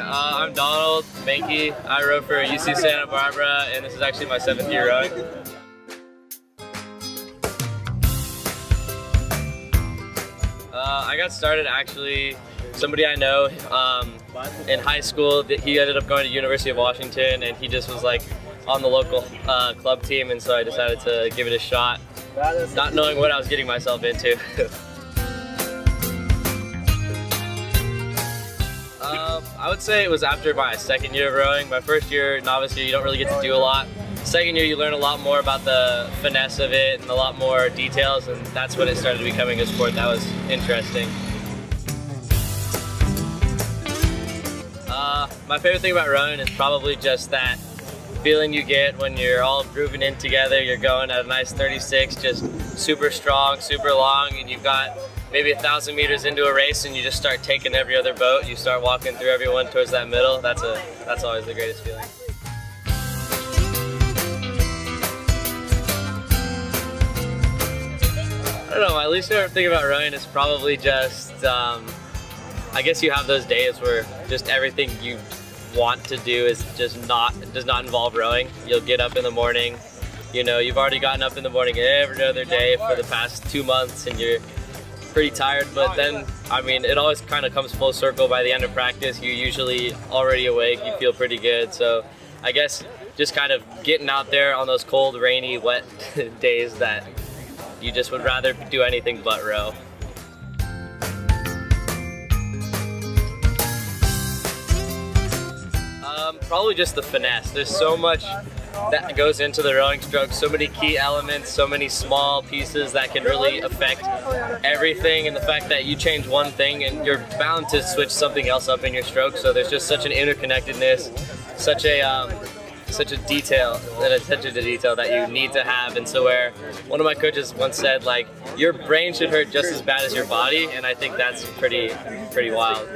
I'm Donald Menke. I row for UC Santa Barbara, and this is actually my 7th year rowing. I got started actually, somebody I know in high school, he ended up going to University of Washington, and he just was like on the local club team, and so I decided to give it a shot, not knowing what I was getting myself into. I would say it was after my 2nd year of rowing. My 1st year, novice year, you don't really get to do a lot. 2nd year, you learn a lot more about the finesse of it and a lot more details, and that's when it started becoming a sport that was interesting. My favorite thing about rowing is probably just that feeling you get when you're all grooving in together. You're going at a nice 36, just super strong, super long, and you've got maybe 1,000 meters into a race and you just start taking every other boat. You start walking through everyone towards that middle. That's always the greatest feeling. I don't know, my least favorite thing about rowing is probably just, I guess you have those days where just everything you want to do is just does not involve rowing. You'll get up in the morning, you know, you've already gotten up in the morning every other day for the past 2 months and you're pretty tired, but then, I mean, it always kind of comes full circle. By the end of practice, you're usually already awake, you feel pretty good. So I guess just kind of getting out there on those cold, rainy, wet days that you just would rather do anything but row. Probably just the finesse. There's so much that goes into the rowing stroke, so many key elements, so many small pieces that can really affect everything, and the fact that you change one thing and you're bound to switch something else up in your stroke. So there's just such an interconnectedness, such a detail, an attention to detail that you need to have. And so where one of my coaches once said, like, your brain should hurt just as bad as your body, and I think that's pretty wild.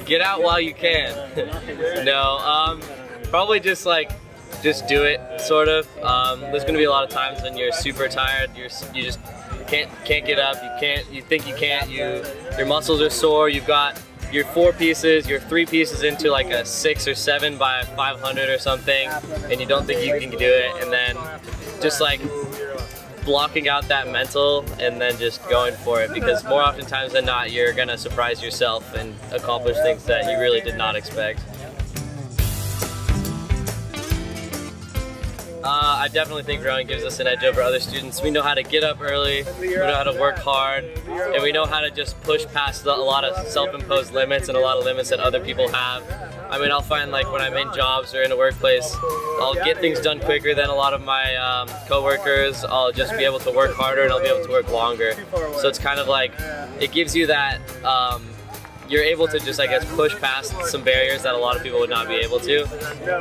Get out while you can. No, probably just do it, sort of. There's gonna be a lot of times when you're super tired, you just can't get up, you think you can't, your muscles are sore, you've got your 4 pieces, your 3 pieces into like a 6 or 7 by 500 or something, and you don't think you can do it, and then just like blocking out that mental and then just going for it, because more often times than not you're gonna surprise yourself and accomplish things that you really did not expect. I definitely think rowing gives us an edge over other students. We know how to get up early, we know how to work hard, and we know how to just push past a lot of self-imposed limits and a lot of limits that other people have. I mean, I'll find, like, when I'm in jobs or in a workplace, I'll get things done quicker than a lot of my co-workers. I'll just be able to work harder and I'll be able to work longer. So it's kind of like, it gives you that, you're able to just, I guess, push past some barriers that a lot of people would not be able to,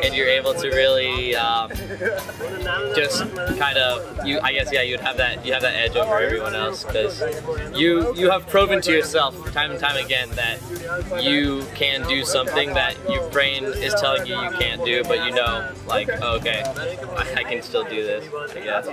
and you're able to really just kind of, you'd have that edge over everyone else, because you have proven to yourself time and time again that you can do something that your brain is telling you you can't do, but you know, like, oh, okay, I can still do this, I guess.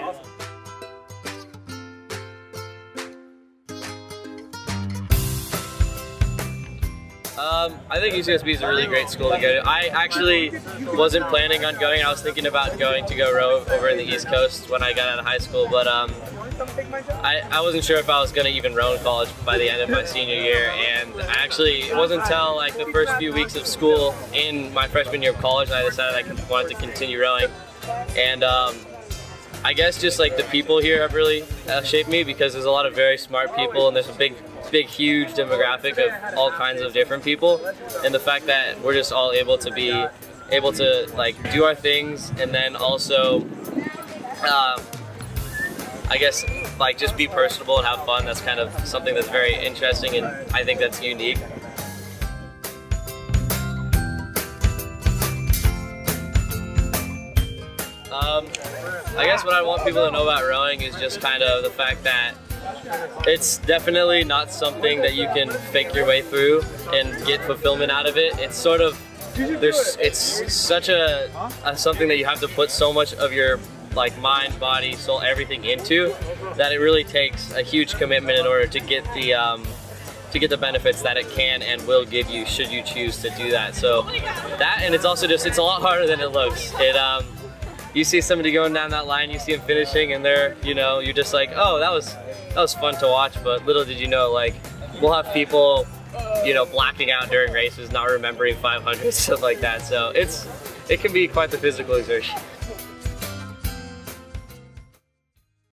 I think UCSB is a really great school to go to. I actually wasn't planning on going. I was thinking about going to go row over in the East Coast when I got out of high school, but I wasn't sure if I was going to even row in college by the end of my senior year, and it wasn't until like the first few weeks of school in my freshman year of college that I decided I wanted to continue rowing. And I guess just like the people here have really shaped me, because there's a lot of very smart people and there's a big huge demographic of all kinds of different people, and the fact that we're just all able to like do our things, and then also I guess like just be personable and have fun. That's kind of something that's very interesting, and I think that's unique. I guess what I want people to know about rowing is just kind of the fact that it's definitely not something that you can fake your way through and get fulfillment out of it. It's sort of, it's such a something that you have to put so much of your like mind, body, soul, everything into, that it really takes a huge commitment in order to get the benefits that it can and will give you should you choose to do that. So that, and it's also just, it's a lot harder than it looks. You see somebody going down that line, you see them finishing, and they're, you know, you're just like, oh, that was fun to watch, but little did you know, like, we'll have people, you know, blacking out during races, not remembering 500, stuff like that. So it can be quite the physical exertion.